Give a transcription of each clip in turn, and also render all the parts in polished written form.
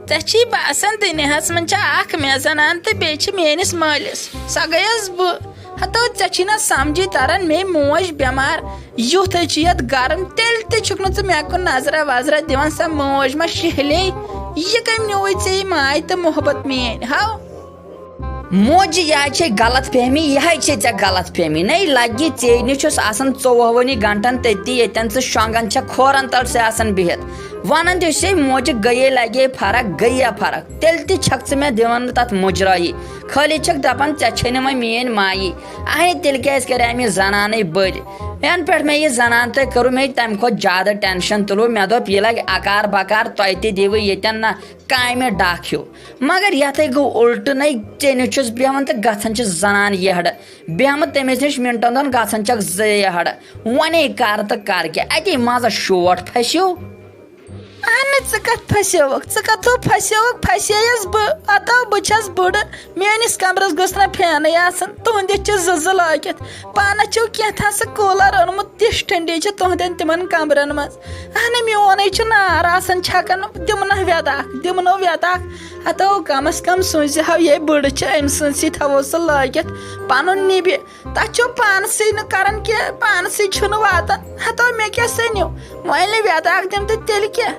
ژےٚ باسان دُنیاہس منٛز چھےٚ اکھ مےٚ زنان تہٕ بیٚیہِ چھِ میٲنِس مٲلِس سۄ گٔیَس بہٕ ہتو ژےٚ چھی نہ سمجھی تران مے موج بٮ۪مار یُتھٕے چھُ یتھ گرم تیٚلہِ تہِ چھُکھ نہٕ ژٕ مےٚ کُن نظرا وظرا دِوان سۄ موج ما شہلے یہِ کٔمۍ نیوٗوٕے ژےٚ یہِ ماے تہٕ محبت میٲنۍ ہاو موجی یہ غلط فہمی یہ غلط فہمی نئی لگی ژے نش آسان 24 گھنٹن تتی یتن ژٕ شونگان چھے کھورن تل سے آسان بہت ونان تھی موجی گئی لگے فرق گئی فرق تیل تہ چھک ژٕ مےٚ دِوان تتھ مجرٲیی خالی چھکھ دپان ژےٚ چھے نہٕ وۄنۍ میٲنۍ مایی اہنہِ تیٚلہِ کیازِ کرے مےٚ زنانے بٔرۍ ین پٮ۪ٹھ مےٚ یہِ زنان تۄہہِ کٔرٕو مےٚ تمہِ کھۄتہٕ زیادٕ ٹینشن تُلوٗ مےٚ دوٚپ یہِ لگہِ اکار بکار تۄہہِ تہِ دِیِو ییٚتٮ۪ن نہ کامہِ ڈاکھ ہیوٗ مگر یتھے گوٚو الٹہٕ نَے ژےٚ نِش چھُس بیٚہوان تہٕ گژھان چھِ زنان یہڑٕ بیٚہمہٕ تٔمِس نِش مِنٹن دۄن گژھان چھکھ زٕ یہڑٕ وۄنۍ کر تہٕ کر کیٛاہ اتے مزٕ شوٹ پھسیو اہن ژٕ کتھ پھسیوکھ ژٕ کتھو پھسیوکھ پھسییس بہٕ اتو بہٕ چھس بٕڑٕ میٲنِس کمرس گوٚژھ نہ فینٕے آسان تُہنٛدِس چھِ زٕ لٲگِتھ پانس چھُو کینٛژھا سُہ کوٗلر اوٚنمُت تِژھ ٹھنڈی چھِ تُہنٛدٮ۪ن تِمن کمرن منٛز اہنہِ میونٕے چھُ نار آسان چھکان دِمنا دِمنو ویداکھ ہتو کم از کم سوٗنٛچزِ ہاو یے بٕڑٕ چھِ أمۍ سٕنٛدسٕے تھاوو سُہ لٲگِتھ پنُن نِبہِ تتھ چھُو پانسٕے نہٕ کران کینٛہہ پانسٕے چھُنہٕ واتان ہتو مےٚ کیٛاہ سٔنِو وۄنۍ ییٚلہِ ویداکھ دِم تہٕ تیٚلہِ کیٛاہ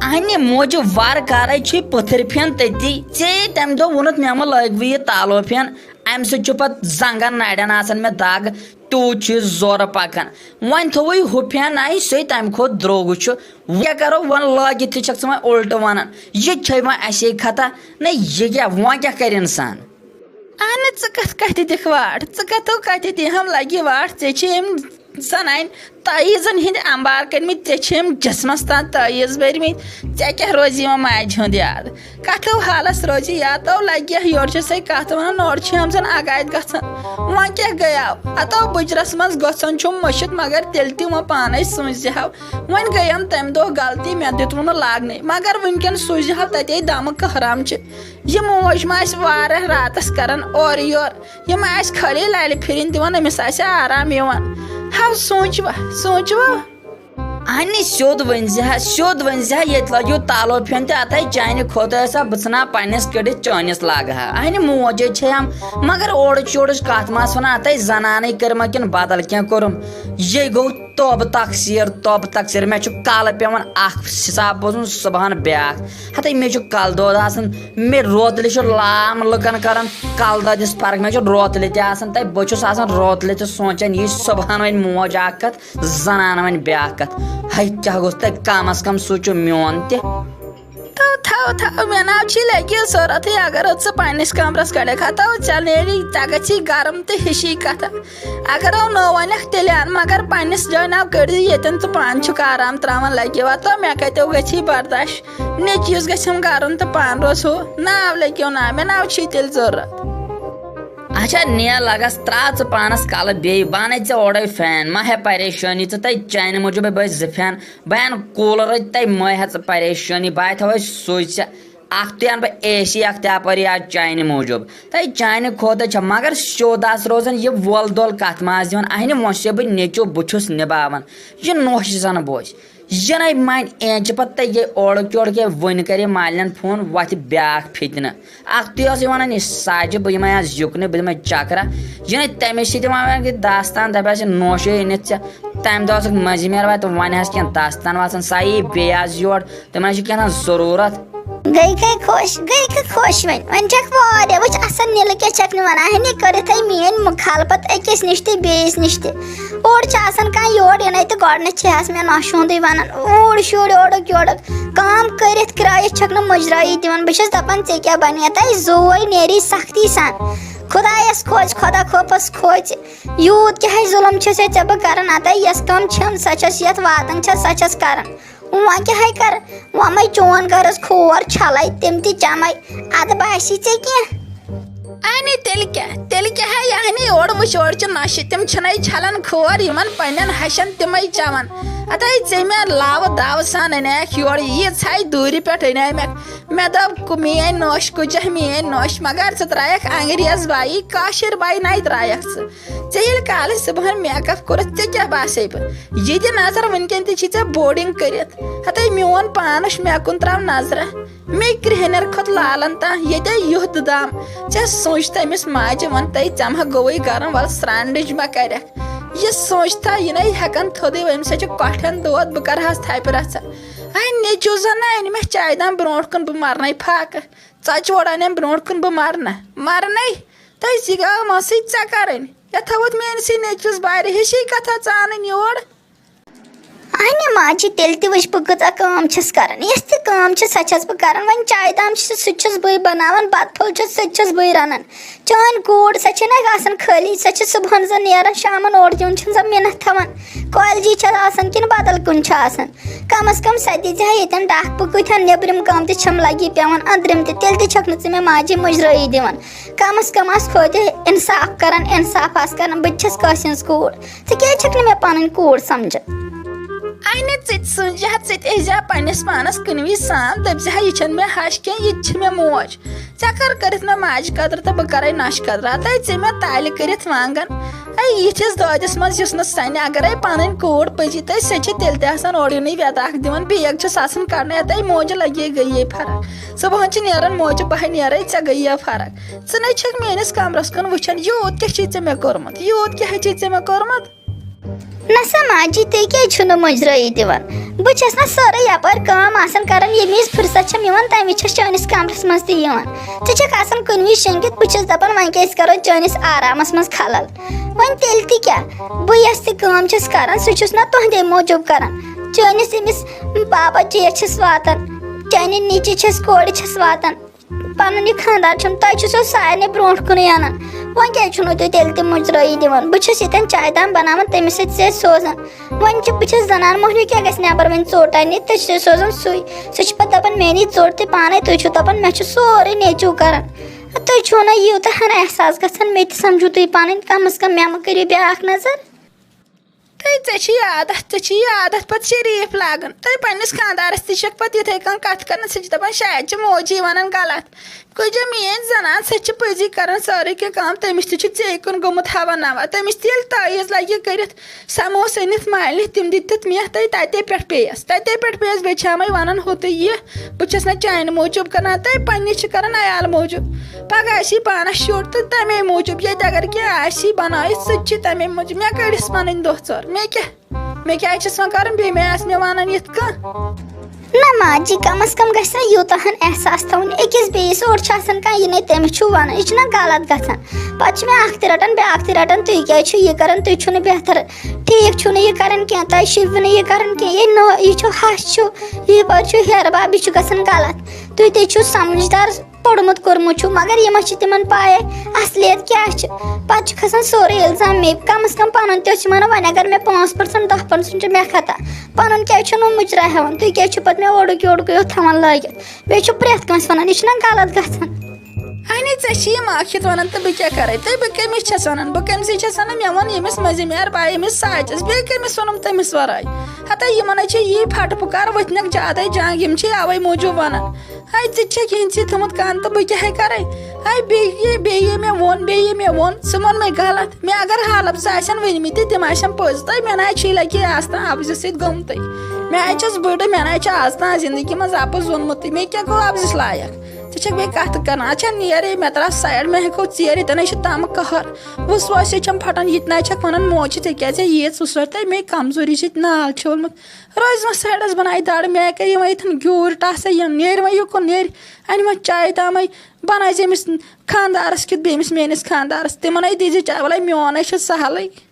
اہنہِ موجہِ وار کارے چھُے پٔتھٕر پھین تٔتی ژےٚ تمہِ دۄہ ووٚنُتھ مےٚ مہ لٲگوٕ یہِ تالو پھین امہِ سۭتۍ چھُ پتہٕ زنگن نرٮ۪ن آسان مےٚ دگ تیوٗت چھُ زورٕ پکان وۄنۍ تھووُے ہُہ پھین آیہِ سُے تمہِ کھۄتہٕ درٛوگ چھُ کیٛاہ کرو وۄنۍ لٲگِتھ تہِ چھکھ ژٕ وۄنۍ الٹہٕ ونان یہِ چھے وۄنۍ اَسے خطا نہ یہِ کیٛاہ وۄنۍ کیٛاہ کرِ انسان اہنہِ ژٕ کتھ دِکھ واٹ ژٕ کتھو کتہِ دِہم لگہِ واٹ ژےٚ چھِ أمۍ زنانہِ تٲیٖزن ہٕنٛدۍ امبار کٔرمٕتۍ ژےٚ چھِ أمۍ جسمس تام تٲیٖز بٔرمٕتۍ ژےٚ کیٛاہ روزِ یِوان ماجہِ ہُنٛد یاد کتھو حالس روزِ یاد تو لگہِ یورٕ چھِ سۄے کتھ ونان اورٕ چھِ یِم زن اگادِ گژھان وۄنۍ کیٛاہ گٔیاو ہتو بٕجرس منٛز گژھان چھُم مٔشِتھ مگر تیٚلہِ تہِ وۄنۍ پانے سوٗنٛچزِ ہاو وۄنۍ گٔیم تمہِ دۄہ غلطی مےٚ دیُتوٕ نہٕ لاگنٕے مگر وٕنکیٚن سوٗزِ ہاو تتے دمہٕ کہرام چھِ یہِ موج ما آسہِ واریاہ راتس کران اورٕ یورٕ یہِ ما آسہِ خٲلی لالہِ پھِرِنۍ دِوان أمِس آسہِ آرام یِوان ہاو سوٗنٛچوا اہنہِ سیوٚد ؤنزِ ہا ییٚتہِ لٲگِو تالو پھین تہِ اتھے چانہِ کھۄتہٕ ٲسا بہٕ ژھٕنہا پننِس کٔڑِتھ چٲنِس لاگہٕ ہا اہنہِ موجے چھیٚیَم مگر اورٕچ یورٕچ کتھ ما ٲس ونان اتھے زنانے کٔرما کِنہٕ بدل کینٛہہ کوٚرُم یے گوٚو توبہٕ تقسیٖر مےٚ چھُ کالہٕ پیٚوان اکھ حساب بوزُن صبحن بیاکھ ہتے مےٚ چھُ کلہٕ دود آسان مےٚ روتلہِ چھُ لام لُکن کران کلہٕ دٲدِس فرق مےٚ چھُ روتلہِ تہِ آسان تہٕ بہٕ چھُس آسان روتلہِ تہِ سونٛچان یہِ صبحن وۄنۍ موج اکھ کتھ زنان وۄنۍ بیاکھ کتھ ہے کیٛاہ گوٚژھ تۄہہِ کم از کم سوٗنٛچِو میون تہِ تھو مےٚ ناو چھی لگہِ ضروٗرتھٕے اگر ژٕ پننِس کمرس کڑکھ ہتو ژےٚ نیری ژےٚ گژھی گرم تہٕ ہِشی کتھا اگر نٔو ونکھ تیٚلہِ ان مگر پننِس جایہِ ناو کٔڑزِ ییٚتٮ۪ن ژٕ پانہٕ چھُکھ آرام تراوان لگیو ہتو مےٚ کتیو گژھی برداش نیچوِس گژھٮ۪م کرُن تہٕ پانہٕ روز ہُہ ناو لگیو نا مےٚ ناو چھی تیٚلہِ ضروٗرت اچھا نیر لگس ترٛاو ژٕ پانس کلہٕ بیٚیہِ بہٕ انے ژےٚ اورے فین ما ہےٚ پریشٲنی ژٕ تۄہہِ چانہِ موٗجوٗب بہٕ زٕ فین بہٕ انہٕ کوٗلر تۄہہِ مہ ہےٚ ژٕ پریشٲنی بہٕ تھاوے سُچ ژےٚ اکھ تہِ انہٕ بہٕ اے سی اکھ تہِ اپٲری آز چانہِ موٗجوٗب تۄہہِ چانہِ کھۄتہٕ چھےٚ مگر سیوٚد آسہِ روزان یہِ وول دول کتھ ما آسہِ دِوان اہنہِ وۄنۍ چھُسے بہٕ نیچوٗ بہٕ چھُس نِباوان یہِ نوٚش زن بوزِ یہِ نَے مانہِ اینچہِ پتہٕ تۄہہِ گٔے اورُک یورُک کینٛہہ وُنہِ کرِ مالنٮ۪ن فون وۄتھِ بیاکھ فِتنہٕ اکھ تُے ٲس یہِ وَنان یہِ ساجہِ بہٕ یِمے آز یُکنہِ بہٕ دِمے چکرا یہِ نَے تٔمِس چھِ دِوان داستان دپیس یہِ نوشے أنِتھ ژےٚ تمہِ دۄہ ٲسٕکھ مٔنٛزِم یارٕ تہٕ وۄنۍ آسہِ کینٛہہ داستان واستان سۄ یی بیٚیہِ آز یور تِمن چھِ کینٛہہ ضروٗرت گٔے خۄش وۄنۍ چھکھ واریاہ وٕچھ اصل نِلہٕ کیٛاہ چھکھ نہٕ ونان اہنہِ کٔرِتھٕے میٲنۍ مُخالفت أکِس نِش تہِ بیٚیِس نِش تہِ اورٕ چھِ آسان کانٛہہ یور یِنَے تہٕ گۄڈنٮ۪تھ چھِ مےٚ نۄشہِ ہُنٛدُے ونان اوٗرۍ شُرۍ اورُک یورُک کٲم کٔرِتھ کرایس چھکھ نہٕ مُجرٲیی دِوان بہٕ چھس دپان ژےٚ کیٛاہ بنیتھے زوے نیری سختی سان خۄدایس کھوژ خۄدا خوفس کھوژِ یوٗت کیٛاہ ظُلم چھسے ژےٚ بہٕ کران اتھے یۄس کٲم چھم سۄ چھس یتھ واتان چھس سۄ چھس کران وۄنۍ کیٛاہ کرٕ وۄنۍ مے چون غرض کھور چھلے تِم تہِ چمے ادٕ باسی ژےٚ کینٛہہ اہنہِ تیٚلہِ کیٛاہ ہے اہنہِ اورٕ وٕچھ اورٕ چھِ نۄشہِ تِم چھِنَے چھلان کھور یِمن پننٮ۪ن ہشن تِمے چٮ۪وان اتھے ژے مےٚ لاوٕ داوٕ سان اَنیکھ یورٕ ییٖژھاے دوٗرِ پٮ۪ٹھ اَنیمکھ مےٚ دوٚپ میٲنۍ نوش کُجہ میٲنۍ نوش مگر ژٕ ترٛایکھ انگریز بایی کٲشِر باے نَے ترٛایکھ ژٕ ژےٚ ییٚلہِ کالہٕ صُبحن میک اپ کوٚرُتھ ژےٚ کیٛاہ باسے بہٕ یہِ دِ نظر وٕنکٮ۪ن تہِ چھی ژےٚ بورڈِنگ کٔرِتھ ہتے میون پان چھُ مےٚ کُن ترٛاو نظرہ مےٚ کرٛہنٮ۪ر کھۄتہٕ لالن تام ییٚتے یُتھ دام ژےٚ سوٗنٛچ تٔمِس ماجہِ ووٚن ژٕ ما گوٚوٕے گرم وَلہٕ سرٛانڈٕج ما کَرٮ۪کھ یہِ سوٗنٛچتھا یہِ نَے ہٮ۪کان تھوٚدُے أمۍ سۭتۍ چھُ کۄٹھٮ۪ن دود بہٕ کَرٕہس تھپہِ رژھا نیٚچوٗ زن نہ أنۍ مےٚ چایہِ دام برونٛٹھ کُن بہٕ مرنے فاقہٕ ژۄچوور انیم برونٛٹھ کُن بہٕ مرنے تہٕ زِ گامس سۭتۍ ژےٚ کرٕنۍ یا تھوٚوُتھ میٲنسٕے نیٚچوِس بارِ ہِشی کتھا ژٕ انٕنۍ یور اہنہِ ماجہِ تیٚلہِ تہِ وٕچھ بہٕ کۭژاہ کٲم چھَس کران یۄس تہِ کٲم چھِ سۄ چھَس بہٕ کران وۄنۍ چایہِ دام چھِ سُہ تہِ چھَس بٕے بناوان بتہٕ پھوٚل چھُ سُہ تہِ چھَس بٕے رنان چٲنۍ کوٗر سۄ چھَنہٕ آسان خٲلی سۄ چھِ صُبحن زن نیران شامن اورٕ یُن چھِنہٕ سۄ مِنتھ تھاوان کالجی چھَس آسان کِنہٕ بدل کُنہِ چھِ آسان کم از کم سۄ دِژ ہا ییٚتٮ۪ن ڈکھ بہٕ کۭتہن نیبرِم کٲم تہِ چھَم لگی پیوان أنٛدرِم تہِ تیٚلہِ تہِ چھَکھ نہٕ ژٕ مےٚ ماجہِ مُجرٲیی دِوان کم از کم آس کھوتہِ انصاف کران انصاف آس کران بہٕ تہِ چھَس کٲنٛسہِ ہٕنٛز کوٗر ژٕ کیازِ چھَکھ نہٕ مےٚ پنٕنۍ کوٗر سمجھان ژٕ تہِ سوٗنچہِ ہا ژٕ تہِ ٲسۍ زِ پننِس پانس کُنہِ وِزِ سام دٔپزِ ہا یہِ چھنہٕ مےٚ ہش کینٛہہ یہِ تہِ چھِ مےٚ موج ژےٚ کر کٔرِتھ مےٚ ماجہِ قدر تہٕ بہٕ کرے نۄشہِ قدرا تہٕ ژےٚ مےٚ تالہِ کٔرِتھ وانگن یِتھِس دٲدِس منٛز یُس نہٕ سنہِ اگرے پنٕنۍ کوٗر پٔزی تہٕ سۄ چھِ تیٚلہِ تہِ آسان اورٕ یِنٕے وٮ۪داکھ دِوان بیگ چھُس آسان کڑنَے ہتے موجہِ لگے گٔیے فرق صُبحن چھِ نیران موجہِ بہہ نیرے ژےٚ گٔیے فرق ژٕ نَے چھکھ میٲنِس کمرس کُن وٕچھان یوٗت کیٛاہ چھُے ژےٚ مےٚ کوٚرمُت یوٗت کیٛاہ چھُے ژےٚ مےٚ کوٚرمُت نہ سا ماجی تُہۍ کیازِ چھِو نہٕ مُجرٲیی دِوان بہٕ چھَس نہ سٲرٕے یپٲرۍ کٲم آسان کران ییٚمہِ وِزِ فُرصت چھَم یِوان تَمہِ وِزِ چھَس چٲنِس کمرس منٛز تہِ یِوان ژٕ چھَکھ آسان کُنہِ وِزِ شٔنگِتھ بہٕ چھَس دپان وۄنۍ کیازِ کرو چٲنِس آرامس منٛز خلل وۄنۍ تیٚلہِ تہِ کیٛاہ بہٕ یۄس تہِ کٲم چھَس کران سُہ چھُس نہ تُہنٛدے موٗجوٗب کران چٲنِس أمِس بابا جیٹھ چھَس واتان چانہِ نیٚچِی چھَس کورِ چھَس واتان پنُن یہِ خانٛدار چھُم تۄہہِ چھُ سُہ سارنٕے برونٛٹھ کُنٕے انان وۄنۍ کیازِ چھُو نہٕ تُہۍ تیٚلہِ تہِ مُجرٲیی دِوان بہٕ چھَس ییٚتٮ۪ن چایہِ دام بناوان تٔمِس سۭتۍ سۭتۍ سوزان وۄنۍ چھِ بہٕ چھَس زنان موہنیوٗ کیٛاہ گژھِ نٮ۪بر وۄنۍ ژوٚٹ اننہِ تہٕ چھِ سوزان سُے سُہ چھِ پتہٕ دپان میٲنی ژوٚٹ تہِ پانے تُہۍ چھِو دپان مےٚ چھُ سورُے نیٚچوٗ کران تُہۍ چھِو نہ یوٗتاہ ہن احساس گژھان مےٚ تہِ سمجھو تُہۍ پنٕنۍ کم از کم مےٚ مہ کٔرِو بیاکھ نظر ژےٚ چھِ یہِ عادت پتہٕ شریٖف لاگان تُہۍ پننِس خانٛدارس تہِ چھکھ پتہٕ یِتھٕے کٔنۍ کتھ کران سُہ چھِ دپان شاید چھِ موجی ونان غلط کُجا میٲنۍ زنان سۄ چھِ پٔزی کران سٲرٕے کینٛہہ کٲم تٔمِس تہِ چھُ ژے کُن گوٚمُت ہوا نوا تٔمِس تہِ ییٚلہِ تٲیٖز لگہِ کٔرِتھ سموسہٕ أنِتھ مالنہِ تِم دِتِتھ مےٚ تہٕ تتے پٮ۪ٹھ پیٚیس بیٚیہِ چھامے ونان ہُہ تہٕ یہِ بہٕ چھس نہٕ چانہِ موٗجوٗب کران تہٕ پننہِ چھِ کران عیال موٗجوٗب پگہہ آسی پانس شُر تہٕ تمے موٗجوٗب ییٚتہِ اگر کینٛہہ آسی بنٲیِتھ سُہ تہِ چھِ تمے موٗجوٗب مےٚ کٔڑِس پنٕنۍ دۄہ ژور مےٚ کیٛازِ چھس وۄنۍ کران بیٚیہِ مےٚ آسہِ مےٚ ونان یِتھ کٔنۍ نہ ماجی کم از کم گژھِ نہ یوٗتاہ ہن احساس تھاوُن أکِس بیٚیِس اورٕ چھُ آسان کانٛہہ یہِ نَے تٔمِس چھُو ونان یہِ چھُنہ غلط گژھان پتہٕ چھُ مےٚ اکھ تہِ رٹان بیاکھ تہِ رٹان تُہۍ کیازِ چھِو یہِ کران تُہۍ چھِو نہٕ بہتر ٹھیٖک چھُو نہٕ یہِ کران کینٛہہ تۄہہِ چھِو نہٕ یہِ کران کینٛہہ یہِ نوٚو یہِ چھُ ہش چھُ یپٲرۍ چھُ ہیرٕ باب یہِ چھُ گژھان غلط تُہۍ تے چھِو سمجھدار پوٚرمُت کوٚرمُت چھُ مگر یہِ ما چھِ تِمن پاے اصلیت کیٛاہ چھِ پتہٕ چھُ کھسان سورُے الزام مے کم از کم پنُن تہِ چھِ ونان وۄنۍ اگر مےٚ 5% 10% چھُ مےٚ خطا پنُن کیازِ چھُ نہٕ مُجرا ہٮ۪وان تُہۍ کیازِ چھِو پتہٕ مےٚ اوڑُک یورُک یوت تھاوان لٲگِتھ بیٚیہِ چھُ پرٮ۪تھ کٲنٛسہِ ونان یہِ چھُنہ غلط گژھان ژےٚ چھِ یِم ٲکھِتھ ونان تہٕ بہٕ کیٛاہ کرے تہٕ بہٕ کٔمِس چھس ونان بہٕ کٔمسٕے چھس ونان مےٚ ووٚن ییٚمِس مٔنٛزِم باے ییٚمِس ساجس بیٚیہِ کٔمِس ووٚنُم تٔمِس ورٲے ہتے یِمن چھِ یی پھٹہٕ پُکار ؤتھنکھ زیادے جنگ یِم چھِ اوے موٗجوٗب ونان ژٕ تہِ چھکھ یِہنٛدسٕے تھوٚمُت کن تہٕ بہٕ کیٛاہ کرے بیٚیہِ مےٚ ووٚن سُہ ووٚن مےٚ غلط مےٚ اگر حالف آسن ؤنمٕتۍ تِم آسن پوٚز تہٕ مےٚ ناے چھُے لگہِ آز تام ابزِس سۭتۍ گوٚمتُے مےٚ آے چھس بٔڑٕ مےٚ ناے چھُ آز تام زندگی منٛز اپُز ووٚنمُتٕے مےٚ کیٛاہ گوٚو ابزِس لایق ژٕ چھکھ بیٚیہِ کتھ کران اچھا نیرے مےٚ ترٛاو سایڈ مےٚ ہٮ۪کو ژیر ییٚتٮ۪ن چھُ تامہٕ قہر وٕسواسے چھم پھٹان یہِ تہِ ناے چھکھ ونان موجہِ ژےٚ کیٛازِ ییٖژ وٕسوار تہٕ مے کمزوری سۭتۍ نال چھوٚلمُت روزِ وۄنۍ سایڈس بنایہِ در مےٚ کیٛاہ یِوان ییٚتھٮ۪ن گیوٗر ٹاسے یِم نیرِ وۄنۍ یُکُن نیرِ انہِ وۄنۍ چایہِ تامے بنٲیزِ أمِس خانٛدارس کیُتھ بیٚیِس میٲنِس خانٛدارس تِمن ہے دیٖزِ چاے وَلے میونٕے چھُ سہلٕے